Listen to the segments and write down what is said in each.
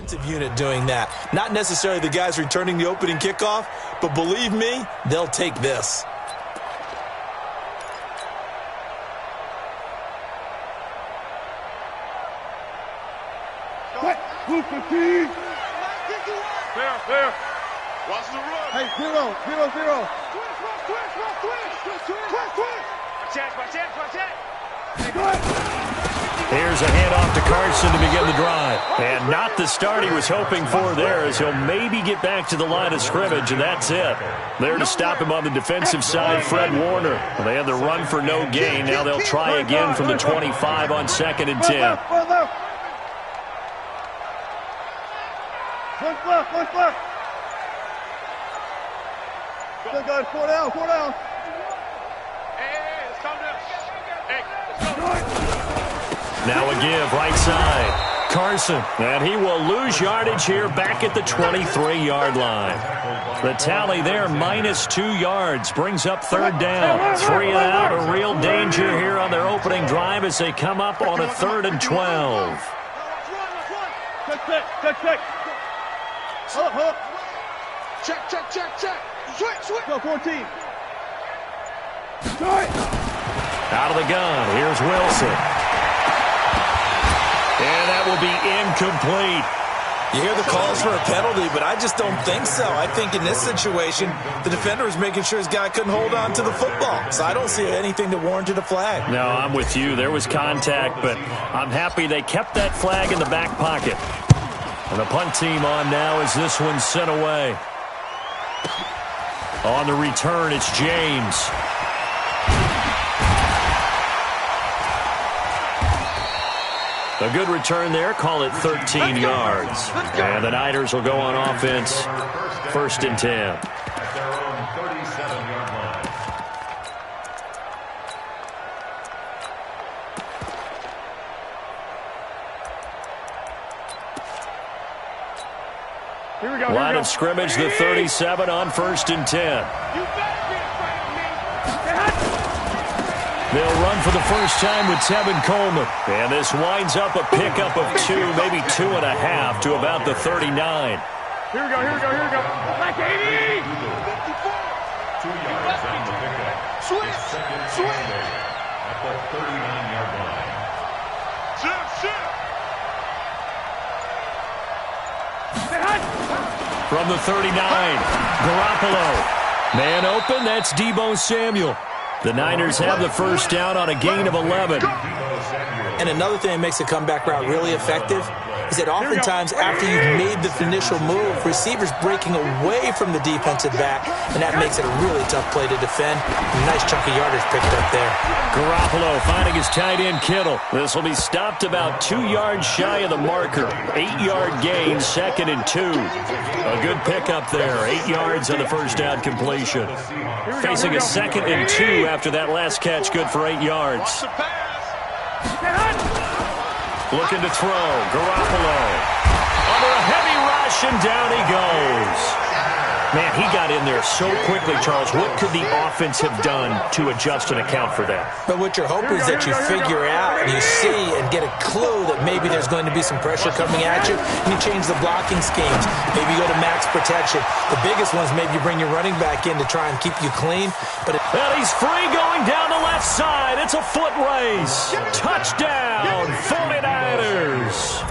Defensive unit doing that. Not necessarily the guys returning the opening kickoff, but believe me, they'll take this. There. Watch the run. Hey, 0-0-0. Here's a handoff to Carson to begin the drive. And not the start he was hoping for there, as he'll maybe get back to the line of scrimmage, and that's it. There to stop him on the defensive side, Fred Warner. Well, they had the run for no gain. Now they'll try again from the 25 on 2nd and 10. Push left. Still got 4 down. Hey, let's calm down. Hey, let's go. Now a give, right side. Carson, and he will lose yardage here back at the 23-yard line. The tally there, -2 yards, brings up 3rd down. 3 and out, a real danger here on their opening drive as they come up on a 3rd and 12. Check. Hold. Check. Switch. Go, 14. Out of the gun, here's Wilson. And that will be incomplete. You hear the calls for a penalty, but I just don't think so. I think in this situation, the defender was making sure his guy couldn't hold on to the football. So I don't see anything that warranted a flag. No, I'm with you. There was contact, but I'm happy they kept that flag in the back pocket. And the punt team on now as this one's sent away. On the return, it's James. A good return there. Call it 13 yards. And the Niners will go on offense. 1st and 10. Line of scrimmage, the 37 on 1st and 10. They'll run for the first time with Tevin Coleman. And this winds up a pickup of 2, maybe 2.5 to about the 39. Here we go. Back 80. 2 yards on the pickup. Switch. At the 39-yard line. Shift. From the 39, Garoppolo. Man open, that's Deebo Samuel. The Niners have the first down on a gain of 11. And another thing that makes the comeback route really effective is that oftentimes after you've made the initial move, receivers breaking away from the defensive back, and that makes it a really tough play to defend. Nice chunk of yardage picked up there. Garoppolo finding his tight end Kittle. This will be stopped about 2 yards shy of the marker. 8-yard gain, 2nd and 2. A good pickup there. 8 yards on the first down completion. Facing a 2nd and 2 after that last catch, good for 8 yards. Looking to throw. Garoppolo. Under a heavy rush, and down he goes. Man, he got in there so quickly, Charles. What could the offense have done to adjust and account for that? But what you're hoping is that you figure out and you see and get a clue that maybe there's going to be some pressure coming at you, and you change the blocking schemes. Maybe you go to max protection. The biggest ones, maybe you bring your running back in to try and keep you clean. But and he's free going down the left side. It's a foot race. Touchdown, 49ers.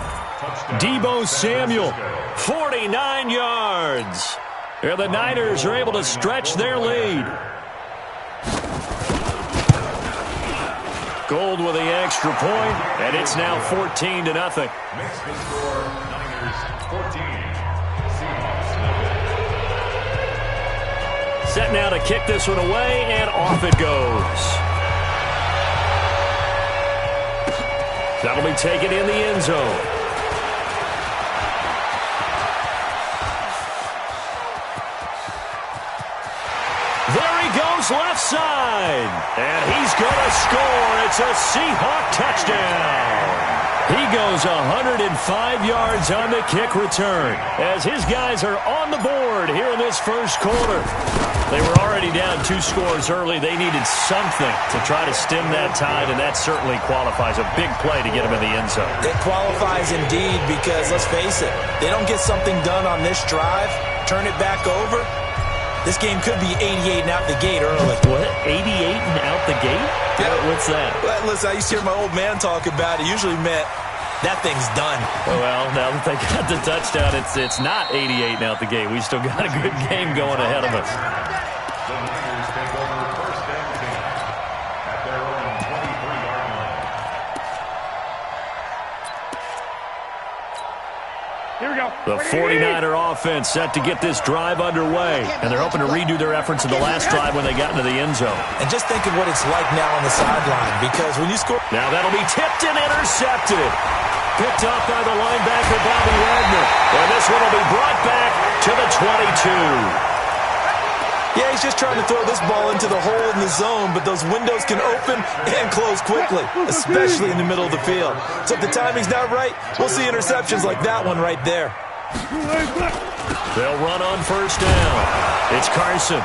Deebo Samuel, 49 yards. And the Niners are able to stretch their lead. Gold with the extra point, and it's now 14-0. Makes the score Niners 14. Seahawks nothing. Set now to kick this one away, and off it goes. That'll be taken in the end zone. Left side, and he's going to score. It's a Seahawk touchdown. He goes 105 yards on the kick return as his guys are on the board here in this first quarter. They were already down 2 scores early. They needed something to try to stem that tide, and that certainly qualifies. A big play to get them in the end zone. It qualifies indeed because, let's face it, they don't get something done on this drive, turn it back over. This game could be 88 and out the gate early. What? 88 and out the gate? Yeah. What's that? Well, listen, I used to hear my old man talk about it. Usually meant that thing's done. Well, now that they got the touchdown, it's not 88 and out the gate. We still got a good game going ahead of us. The Niners take over first and 10 at their own 23-yard line. Here we go. The 49er offense set to get this drive underway, and they're hoping to redo their efforts in the last drive when they got into the end zone. And just think of what it's like now on the sideline, because when you score... Now that'll be tipped and intercepted. Picked up by the linebacker, Bobby Wagner. And this one will be brought back to the 22. Yeah, he's just trying to throw this ball into the hole in the zone, but those windows can open and close quickly, especially in the middle of the field. So if the timing's not right, we'll see interceptions like that one right there. They'll run on first down. It's Carson.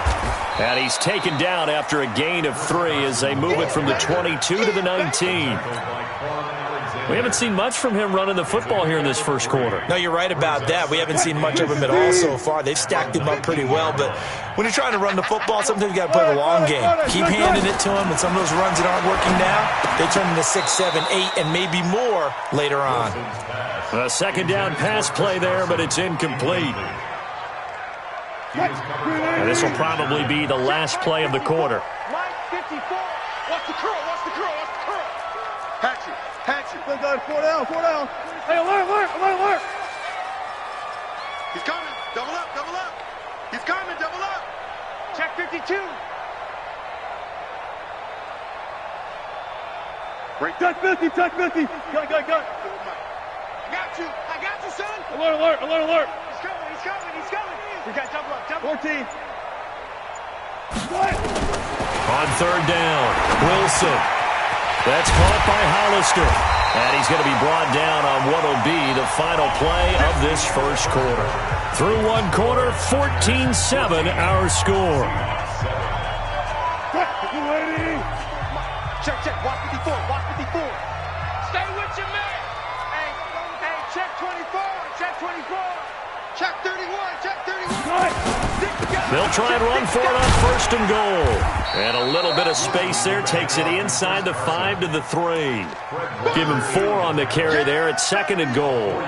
And he's taken down after a gain of 3 as they move it from the 22 to the 19. We haven't seen much from him running the football here in this first quarter. No, you're right about that. We haven't seen much of him at all so far. They've stacked him up pretty well, but when you're trying to run the football, sometimes you got to play the long game. Keep handing it to him, and some of those runs that aren't working now, they turn into 6, 7, 8, and maybe more later on. A second down pass play there, but it's incomplete. And this will probably be the last play of the quarter. Line 54. Watch the curl. Watch the curl. Watch the curl. Hatch it. Hatch it. Good guys. 4 down. 4 down. Hey, alert. He's coming. Double up. Double up. He's coming. Double up. Check 52. Break. Check 50. Check 50. Got. I got you, son. Alert. He's coming. We got double up. 14. What? On third down, Wilson. That's caught by Hollister. And he's going to be brought down on what will be the final play of this first quarter. Through one quarter, 14-7 our score. Check. Watch 54. Stay with your man. Hey, check 24. Check 31. They'll try and run for it on first and goal. And a little bit of space there takes it inside the 5 to the 3. Give him 4 on the carry there at second and goal.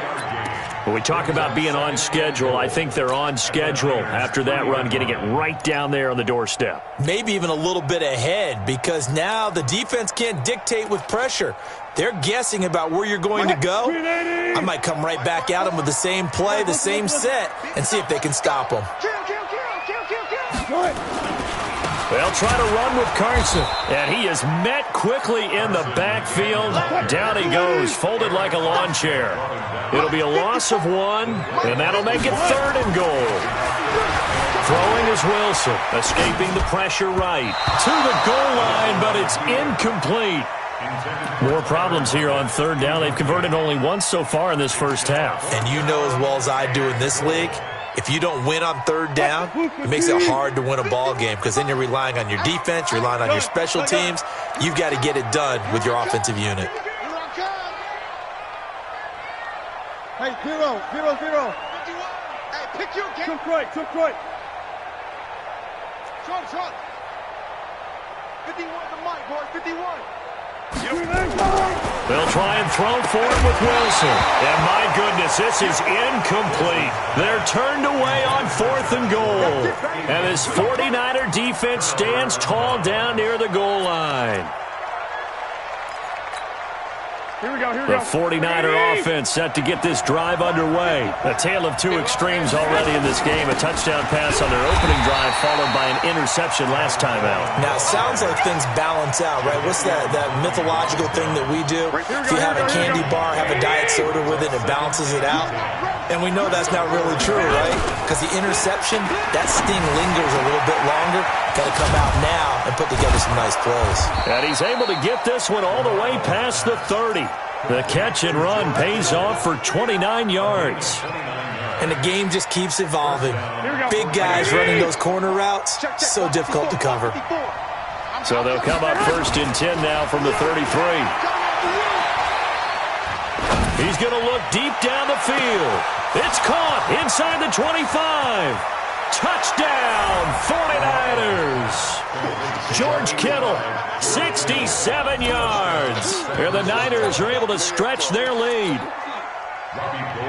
When we talk about being on schedule, I think they're on schedule after that run, getting it right down there on the doorstep. Maybe even a little bit ahead, because now the defense can't dictate with pressure. They're guessing about where you're going to go. I might come right back at them with the same play, the same set, and see if they can stop them. Kill. They'll try to run with Carson, and he is met quickly in the backfield. Down he goes, folded like a lawn chair. It'll be a loss of 1, and that'll make it third and goal. Throwing is Wilson, escaping the pressure right. To the goal line, but it's incomplete. More problems here on third down. They've converted only once so far in this first half. And you know as well as I do in this league, if you don't win on third down, it makes it hard to win a ball game, because then you're relying on your defense, you're relying on your special teams. You've got to get it done with your offensive unit. Hey, 0. Hey, pick your game. Took right. Short. 51 the mic, boy. 51. They'll try and throw for it with Wilson. And my goodness, this is incomplete. They're turned away on 4th and goal. And this 49er defense stands tall down near the goal line. Here we go. The 49er offense set to get this drive underway. A tale of 2 extremes already in this game. A touchdown pass on their opening drive, followed by an interception last time out. Now, it sounds like things balance out, right? What's that mythological thing that we do? If you have a candy bar, have a diet soda with it, it balances it out. And we know that's not really true, right? Because the interception, that sting lingers a little bit longer. Got to come out now and put together some nice plays. And he's able to get this one all the way past the 30. The catch and run pays off for 29 yards. And the game just keeps evolving. Big guys running those corner routes, so difficult to cover. So they'll come up 1st and 10 now from the 33. He's going to look deep down the field. It's caught inside the 25. Touchdown, 49ers. George Kittle, 67 yards. And the Niners are able to stretch their lead.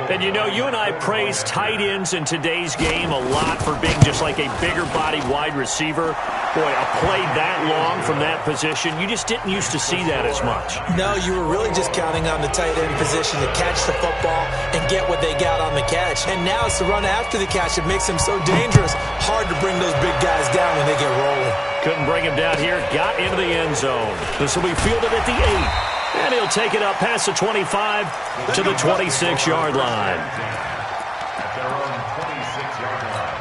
And, you know, you and I praise tight ends in today's game a lot for being just like a bigger-bodied wide receiver. Boy, a play that long from that position, you just didn't used to see that as much. No, you were really just counting on the tight end position to catch the football and get what they got on the catch. And now it's the run after the catch that makes him so dangerous. Hard to bring those big guys down when they get rolling. Couldn't bring him down here. Got into the end zone. This will be fielded at the 8. And he'll take it up past the 25 to the 26-yard line. At their own 26-yard line.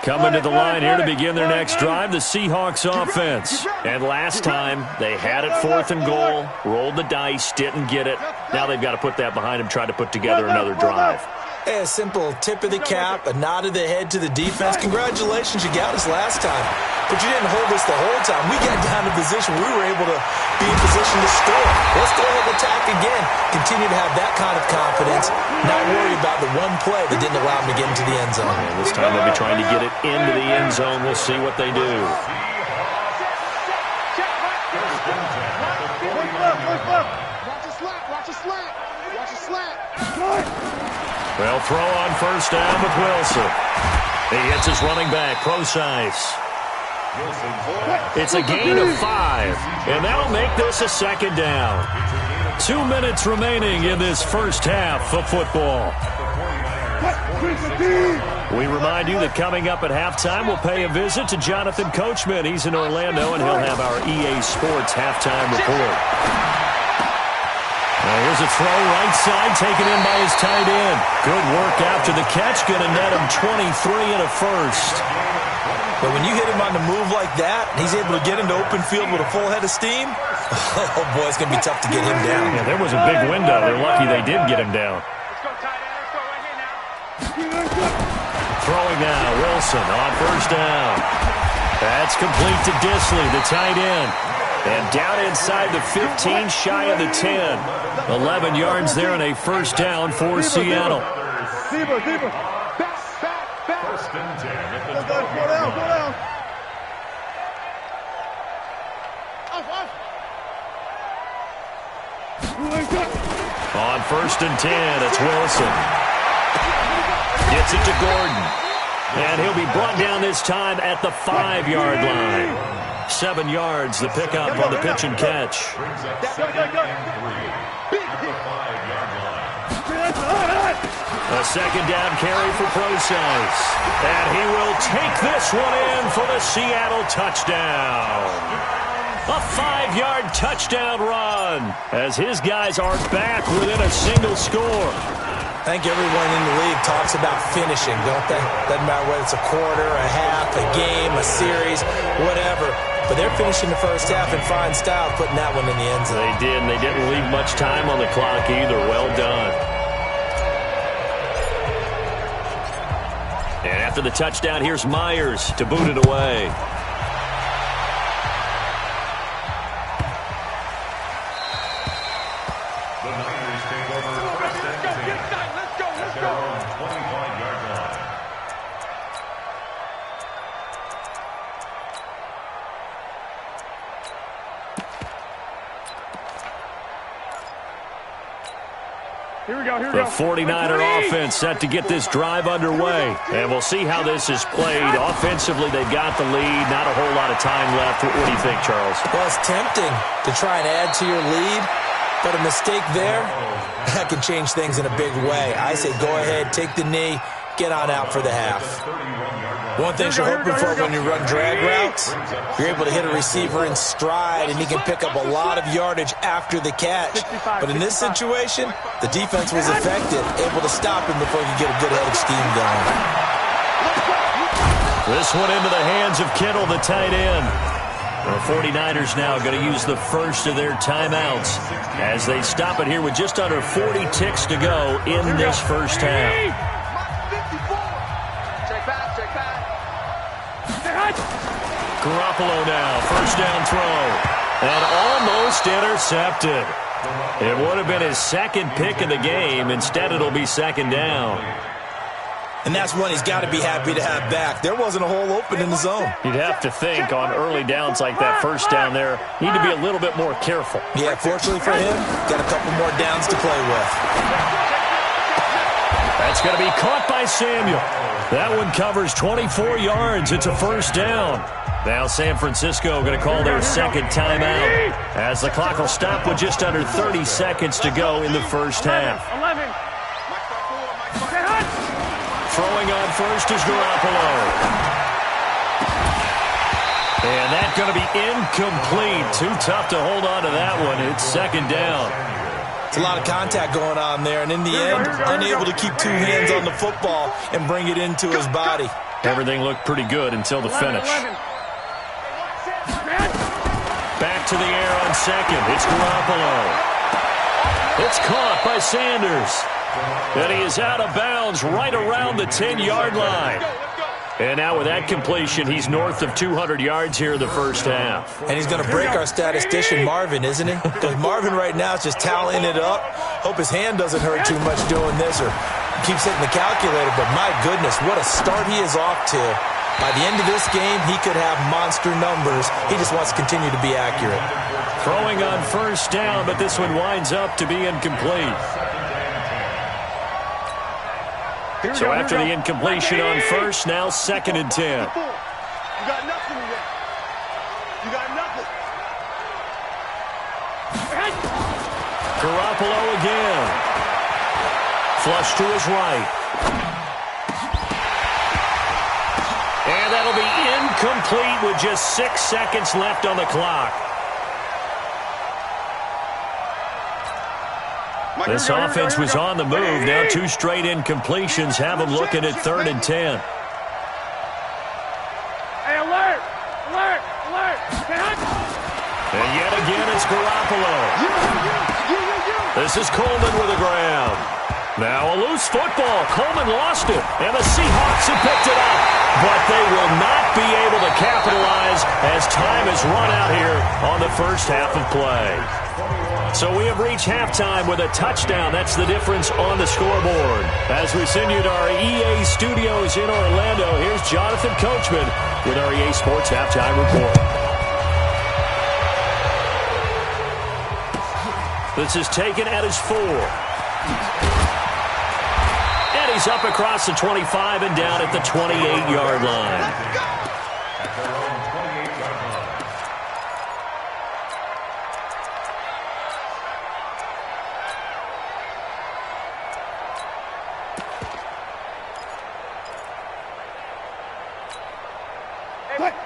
Coming to the line here to begin their next drive, the Seahawks offense. And last time, they had it 4th and goal, rolled the dice, didn't get it. Now they've got to put that behind them, try to put together another drive. A simple tip of the cap, a nod of the head to the defense. Congratulations, you got us last time. But you didn't hold us the whole time. We got down to position. We were able to be in position to score. Let's go ahead and attack again. Continue to have that kind of confidence. Not worry about the one play that didn't allow them to get into the end zone. And this time they'll be trying to get it into the end zone. We'll see what they do. Watch a slap. Watch a slap. Watch a slap. They'll throw on 1st down with Wilson. He hits his running back, Procise. It's a gain of 5, and that'll make this a 2nd down. 2 minutes remaining in this first half of football. We remind you that coming up at halftime, we'll pay a visit to Jonathan Coachman. He's in Orlando, and he'll have our EA Sports halftime report. Here's a throw right side taken in by his tight end. Good work after the catch. Going to net him 23 and a first. But when you hit him on the move like that, he's able to get into open field with a full head of steam, oh, boy, it's going to be tough to get him down. Yeah, there was a big window. They're lucky they did get him down. Let's go, tight end. Let's go right here now. Throwing now, Wilson on 1st down. That's complete to Disley, the tight end. And down inside the 15, shy of the 10. 11 yards there and a 1st down for Seattle. Deeper. Back. 1st and 10 at the 4 down. On 1st and 10, it's Wilson. Gets it to Gordon. And he'll be brought down this time at the 5-yard line. 7 yards, the pickup on the pitch and catch. brings up 2nd and 3 at the 5-yard line. A 2nd down carry for Procise. And he will take this one in for the Seattle touchdown. A 5-yard touchdown run as his guys are back within a single score. I think everyone in the league talks about finishing, don't they? Doesn't matter whether it's a quarter, a half, a game, a series, whatever. But they're finishing the first half in fine style, putting that one in the end zone. They did, and they didn't leave much time on the clock either. Well done. And after the touchdown, here's Myers to boot it away. The Niners take over 1st and 10 at their own 25-yard line. Here we go. The 49er offense set to get this drive underway. And we'll see how this is played. Offensively, they've got the lead. Not a whole lot of time left. What do you think, Charles? Well, it's tempting to try and add to your lead, but a mistake there, that can change things in a big way. I say go ahead, take the knee, get on out for the half. One thing you're hoping for when you run drag routes, you're able to hit a receiver in stride, and he can pick up a lot of yardage after the catch. But in this situation, the defense was effective, able to stop him before he could get a good head of steam going. This one into the hands of Kittle, the tight end. The 49ers now going to use the first of their timeouts as they stop it here with just under 40 ticks to go in this first half. Garoppolo now, first down throw, and almost intercepted. It would have been his second pick of the game. Instead, it'll be second down. And that's one he's got to be happy to have back. There wasn't a hole open in the zone. You'd have to think on early downs like that first down there, need to be a little bit more careful. Yeah, fortunately for him, got a couple more downs to play with. That's going to be caught by Samuel. That one covers 24 yards. It's a first down. Now San Francisco going to call their second timeout as the clock will stop with just under 30 seconds to go in the first half. Throwing on first is Garoppolo. And that's going to be incomplete. Too tough to hold on to that one. It's second down. It's a lot of contact going on there, and in the end, unable to keep two hands on the football and bring it into his body. Everything looked pretty good until the finish. Back to the air on second. It's Garoppolo. It's caught by Sanders. And he is out of bounds right around the 10-yard line. And now with that completion, he's north of 200 yards here in the first half. And he's going to break our statistician, Marvin, isn't he? Because Marvin right now is just tallying it up. Hope his hand doesn't hurt too much doing this or keeps hitting the calculator. But my goodness, what a start he is off to. By the end of this game, he could have monster numbers. He just wants to continue to be accurate. Throwing on first down, but this one winds up to be incomplete. So after the incompletion on first, now second and 10. You got nothing yet. You got nothing. Garoppolo again. Flush to his right. And that'll be incomplete with just 6 seconds left on the clock. This offense was on the move. Now 2 straight incompletions have them looking at third and 10. Hey, alert! Alert! Alert! And yet again, it's Garoppolo. This is Coleman with a grab. Now a loose football. Coleman lost it, and the Seahawks have picked it up. But they will not be able to capitalize as time has run out here on the first half of play. So we have reached halftime with a touchdown. That's the difference on the scoreboard. As we send you to our EA studios in Orlando, here's Jonathan Coachman with our EA Sports Halftime Report. This is taken at his 4. And he's up across the 25 and down at the 28-yard line.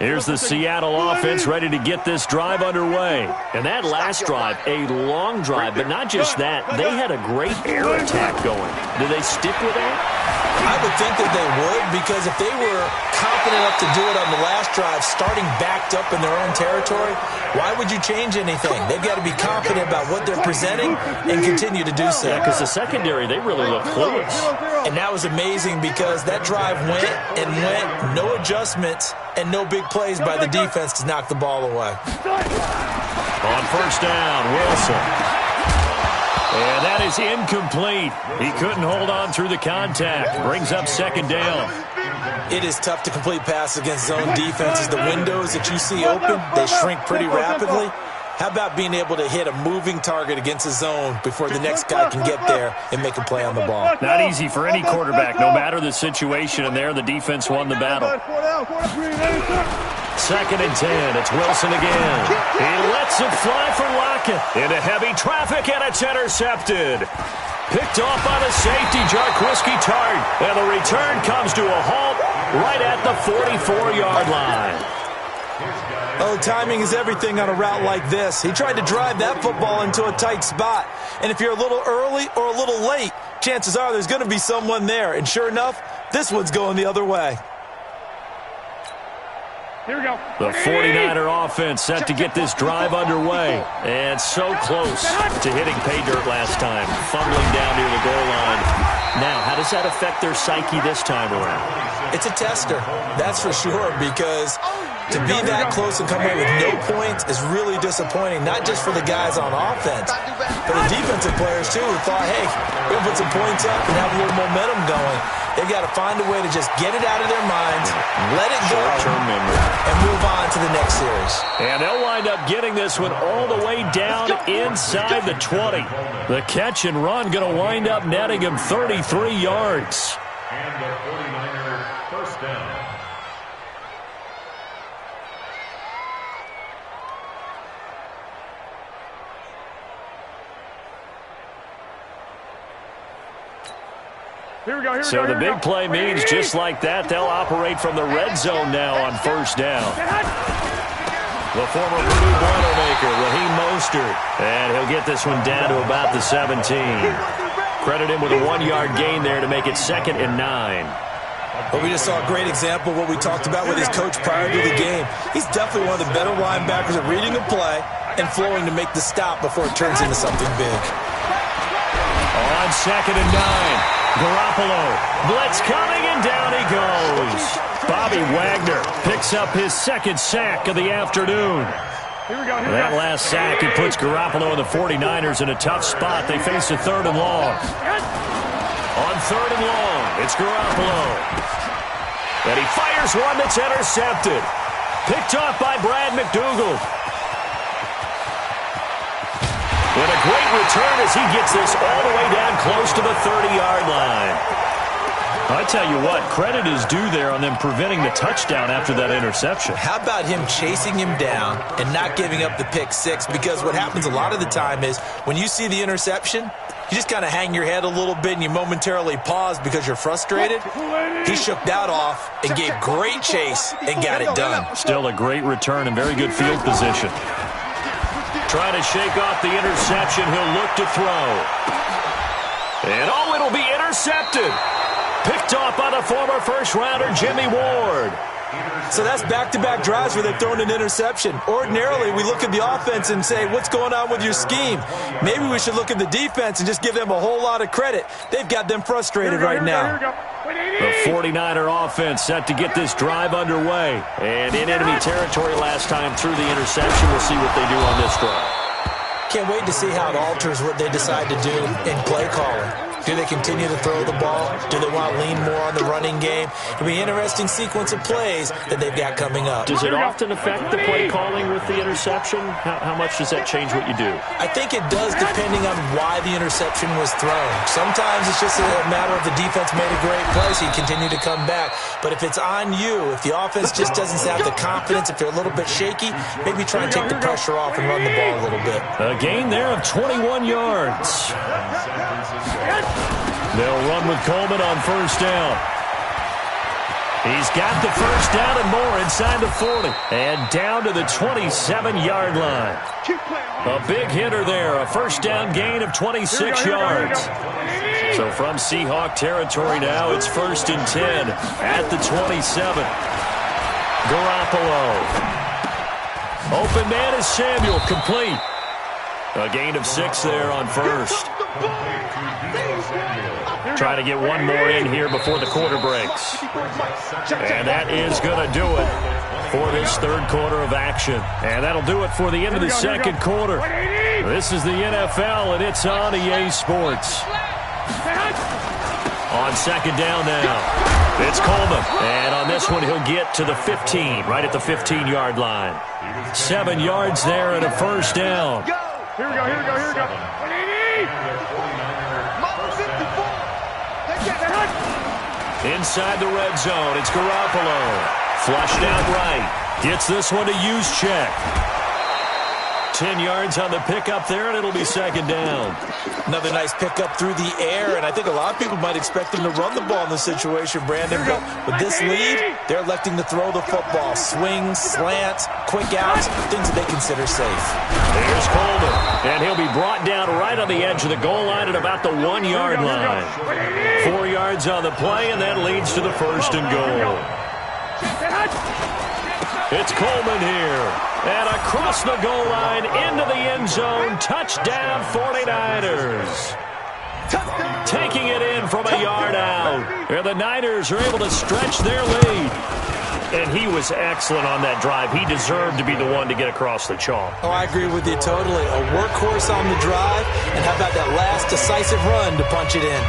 Here's the Seattle offense ready to get this drive underway. And that last drive, a long drive, but not just that. They had a great air attack going. Do they stick with that? I would think that they would, because if they were confident enough to do it on the last drive, starting backed up in their own territory, why would you change anything? They've got to be confident about what they're presenting and continue to do so. Yeah, because the secondary, they really look clueless. And that was amazing because that drive went and went, no adjustments, and no big plays by the defense to knock the ball away. On first down, Wilson. And that is incomplete. He couldn't hold on through the contact. Brings up second down. It is tough to complete passes against zone defenses. The windows that you see open, they shrink pretty rapidly. How about being able to hit a moving target against a zone before the next guy can get there and make a play on the ball? Not easy for any quarterback, no matter the situation, and there the defense won the battle. Second and 10, it's Wilson again. He lets it fly for Lockett. Into heavy traffic, and it's intercepted. Picked off by the safety, Jarquiski Tart. And the return comes to a halt right at the 44-yard line. Oh, timing is everything on a route like this. He tried to drive that football into a tight spot. And if you're a little early or a little late, chances are there's going to be someone there. And sure enough, this one's going the other way. Here we go. The 49er offense set to get this drive underway. And so close to hitting pay dirt last time, fumbling down near the goal line. Now, how does that affect their psyche this time around? It's a tester, that's for sure, because to be that close and come away with no points is really disappointing, not just for the guys on offense, but the defensive players, too, who thought, hey, we're going to put some points up and have a little momentum going. They've got to find a way to just get it out of their minds, let it go, and move on to the next series. And they'll wind up getting this one all the way down inside the 20. The catch and run going to wind up netting him 33 yards. And the 49ers first down. Here we go. So the big play means just like that, they'll operate from the red zone now on first down. The former Purdue Boilermaker, Raheem Mostert, and he'll get this one down to about the 17. Credit him with a 1-yard gain there to make it 2nd and 9. But we just saw a great example of what we talked about with his coach prior to the game. He's definitely one of the better linebackers at reading a play and flowing to make the stop before it turns into something big. On 2nd and 9. Garoppolo, blitz coming, and down he goes. Bobby Wagner picks up his 2nd sack of the afternoon. That last sack, it puts Garoppolo and the 49ers in a tough spot. They face a 3rd and long. On 3rd and long, it's Garoppolo. And he fires one that's intercepted. Picked off by Brad McDougald. And a great return as he gets this all the way down close to the 30-yard line. I tell you what, credit is due there on them preventing the touchdown after that interception. How about him chasing him down and not giving up the pick six? Because what happens a lot of the time is when you see the interception, you just kind of hang your head a little bit and you momentarily pause because you're frustrated. He shook that off and gave great chase and got it done. Still a great return and very good field position. Trying to shake off the interception. He'll look to throw. And oh, it'll be intercepted. Picked off by the former first-rounder Jimmy Ward. So that's back-to-back drives where they've thrown an interception. Ordinarily, we look at the offense and say, what's going on with your scheme? Maybe we should look at the defense and just give them a whole lot of credit. They've got them frustrated right now. The 49er offense set to get this drive underway. And in enemy territory last time through the interception. We'll see what they do on this drive. Can't wait to see how it alters what they decide to do in play calling. Do they continue to throw the ball? Do they want to lean more on the running game? It'll be an interesting sequence of plays that they've got coming up. Does it often affect the play calling with the interception? How much does that change what you do? I think it does depending on why the interception was thrown. Sometimes it's just a matter of the defense made a great play, so you continue to come back. But if it's on you, if the offense just doesn't have the confidence, if they're a little bit shaky, maybe try and take the pressure off and run the ball a little bit. A gain there of 21 yards. They'll run with Coleman on first down. He's got the first down and more inside the 40. And down to the 27-yard line. A big hitter there. A first down gain of 26 yards. So from Seahawk territory now, it's 1st and 10 at the 27. Garoppolo. Open man is Samuel, complete. A gain of 6 there on first. Trying to get one more in here before the quarter breaks. And that is going to do it for this third quarter of action. And that'll do it for the end of the second quarter. This is the NFL, and it's on EA Sports. On second down now, it's Coleman. And on this one, he'll get to the 15, right at the 15-yard line. 7 yards there and a first down. Here we go, here we go, here we go. 180! Inside the red zone, it's Garoppolo. Flushed out right. Gets this one to Juszczyk. 10 yards on the pickup there, and it'll be second down. Another nice pickup through the air, and I think a lot of people might expect them to run the ball in this situation, Brandon. But with this lead, they're electing to throw the football. Swings, slants, quick outs, things that they consider safe. There's Coleman, and he'll be brought down right on the edge of the goal line at about the 1-yard line. 4 yards on the play, and that leads to the 1st and goal. It's Coleman here. And across the goal line into the end zone. Touchdown 49ers. Taking it in from a yard out. And the Niners are able to stretch their lead. And he was excellent on that drive. He deserved to be the one to get across the chalk. Oh, I agree with you totally. A workhorse on the drive, and how about that last decisive run to punch it in?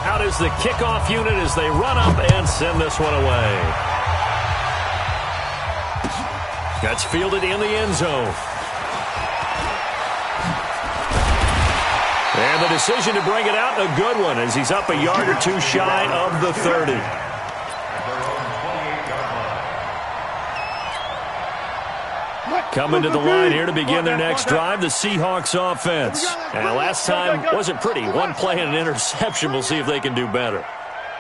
Out is the kickoff unit as they run up and send this one away. That's fielded in the end zone. And the decision to bring it out, a good one, as he's up a yard or two shy of the 30. Coming to the line here to begin their next drive, the Seahawks offense. And last time wasn't pretty. One play and an interception. We'll see if they can do better.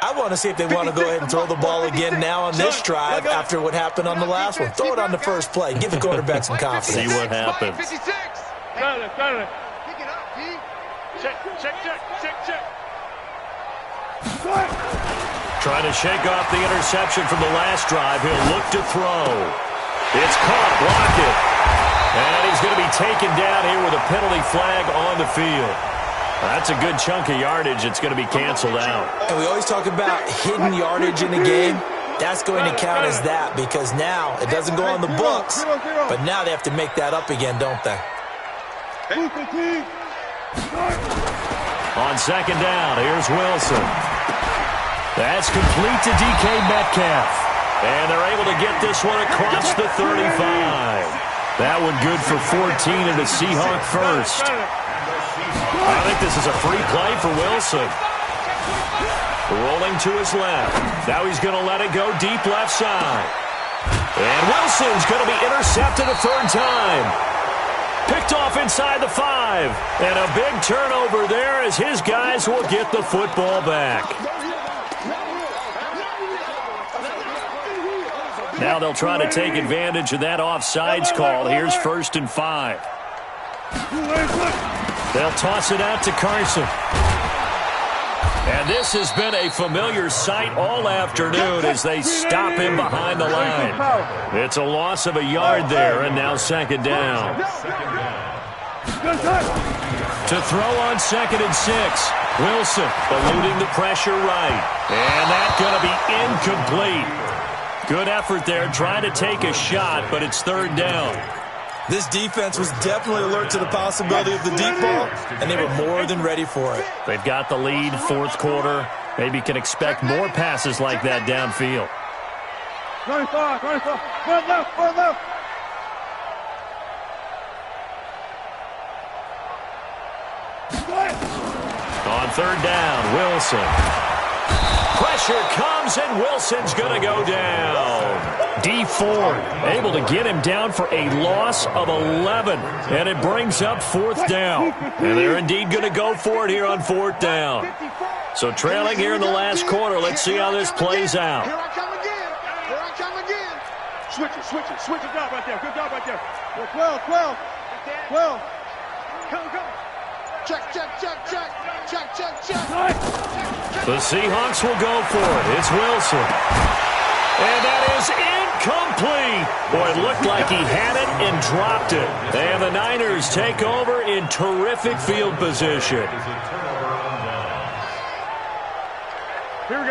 I want to see if they want to go ahead and throw the ball again now on this drive after what happened on the last one. Throw it on the first play. Give the quarterback some confidence. See what happens. Check. Trying to shake off the interception from the last drive. He'll look to throw. It's caught, blocked it. And he's going to be taken down here with a penalty flag on the field. That's a good chunk of yardage. It's going to be canceled out. And we always talk about hidden yardage in a game. That's going to count as that because now it doesn't go on the books, but now they have to make that up again, don't they? On second down, here's Wilson. That's complete to DK Metcalf. And they're able to get this one across the 35. That one good for 14 and a Seahawk first. I think this is a free play for Wilson. Rolling to his left. Now he's going to let it go deep left side. And Wilson's going to be intercepted a third time. Picked off inside the 5. And a big turnover there as his guys will get the football back. Now they'll try to take advantage of that offsides call. Here's 1st and 5. They'll toss it out to Carson. And this has been a familiar sight all afternoon as they stop him behind the line. It's a loss of a yard there, and now second down. To throw on 2nd and 6. Wilson eluding the pressure right. And that's going to be incomplete. Good effort there, trying to take a shot, but it's third down. This defense was definitely alert to the possibility of the deep ball, and they were more than ready for it. They've got the lead, fourth quarter. Maybe can expect more passes like that downfield. Run left. On third down, Wilson. Pressure comes, and Wilson's going to go down. D Ford able to get him down for a loss of 11, and it brings up fourth down. And they're indeed going to go for it here on fourth down. So trailing here in the last quarter, let's see how this plays out. Here I come again. Switch it. Good job right there. 12. Come. Check. The Seahawks will go for it. It's Wilson. And that is incomplete. Boy, it looked like he had it and dropped it. And the Niners take over in terrific field position.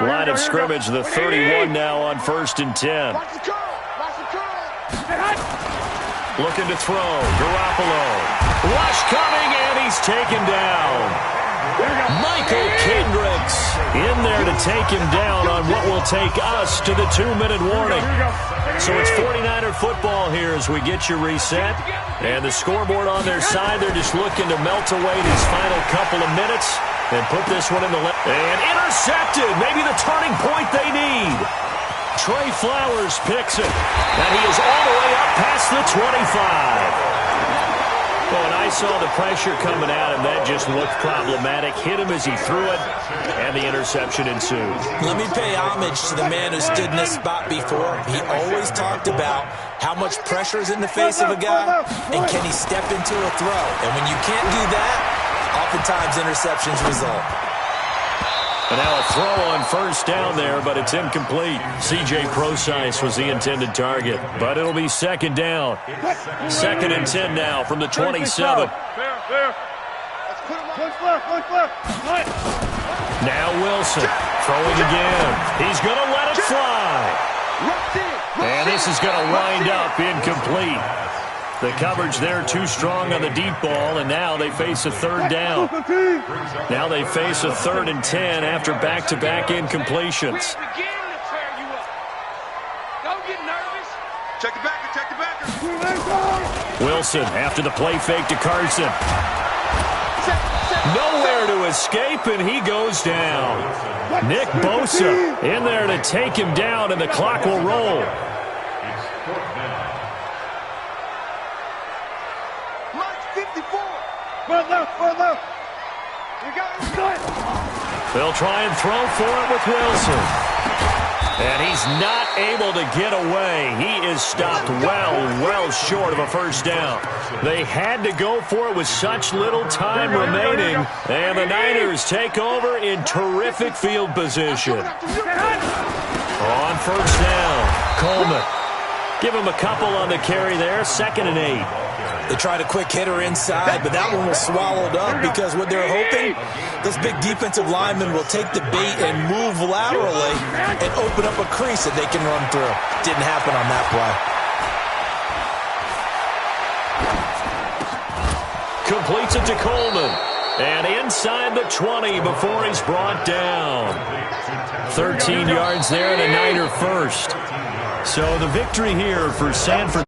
Line of scrimmage, the 31 now on 1st and 10. Looking to throw. Garoppolo. Rush coming, and he's taken down. Michael Kendricks in there to take him down on what will take us to the 2-minute warning. So it's 49er football here as we get you reset. And the scoreboard on their side, they're just looking to melt away these final couple of minutes and put this one in the left. And intercepted, maybe the turning point they need. Trey Flowers picks it, and he is all the way up past the 25. Well, when I saw the pressure coming at him, that just looked problematic. Hit him as he threw it, and the interception ensued. Let me pay homage to the man who stood in this spot before. He always talked about how much pressure is in the face of a guy, and can he step into a throw. And when you can't do that, oftentimes interceptions result. And now a throw on first down there, but it's incomplete. C.J. Procise was the intended target, but it'll be second down. 2nd and 10 now from the 27. Now Wilson throwing again. He's going to let it fly. And this is going to wind up incomplete. The coverage there too strong on the deep ball, and now they face a 3rd down. Now they face a 3rd and 10 after back-to-back incompletions. Check the backer, check the backer. Wilson after the play fake to Carson. Nowhere to escape, and he goes down. Nick Bosa in there to take him down, and the clock will roll. They'll try and throw for it with Wilson. And he's not able to get away. He is stopped well short of a first down. They had to go for it with such little time remaining. And the Niners take over in terrific field position. On first down, Coleman. Give him a couple on the carry there. 2nd and 8. They tried a quick hitter inside, but that one was swallowed up because what they're hoping, this big defensive lineman will take the bait and move laterally and open up a crease that they can run through. Didn't happen on that play. Completes it to Coleman. And inside the 20 before he's brought down. 13 yards there and a Niner first. So the victory here for San Francisco.